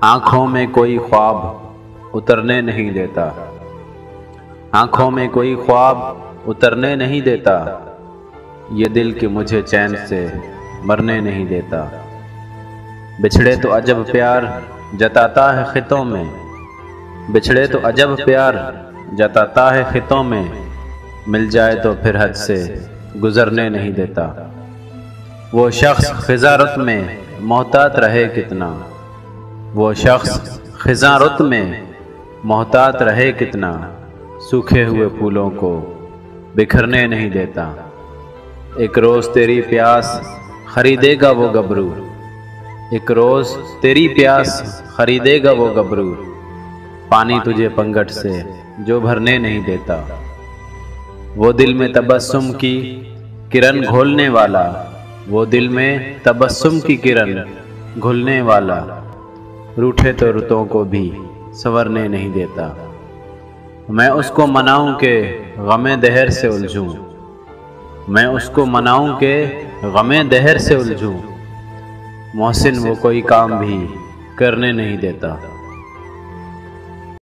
आँखों में कोई ख्वाब उतरने नहीं देता, आँखों में कोई ख्वाब उतरने नहीं देता, ये दिल कि मुझे चैन से मरने नहीं देता। बिछड़े तो अजब प्यार जताता है खितों में, बिछड़े तो अजब प्यार जताता है खितों में, मिल जाए तो फिर हद से गुजरने नहीं देता। वो शख्स खिज़ा रुत में मोहतात रहे कितना, वो शख्स खिज़ा रुत में मोहतात रहे कितना, सूखे हुए फूलों को बिखरने नहीं देता। एक रोज़ तेरी प्यास खरीदेगा वो गबरू, एक रोज़ तेरी प्यास खरीदेगा वो गबरू, पानी तुझे पंगट से जो भरने नहीं देता। वो दिल में तबस्सुम की किरण घोलने वाला, वो दिल में तबस्सुम की किरण घुलने वाला, रूठे तो रुतों को भी संवरने नहीं देता। मैं उसको मनाऊं के गमे दहर से उलझूं, मैं उसको मनाऊं के गमे दहर से उलझूं, मोहसिन वो कोई काम भी करने नहीं देता।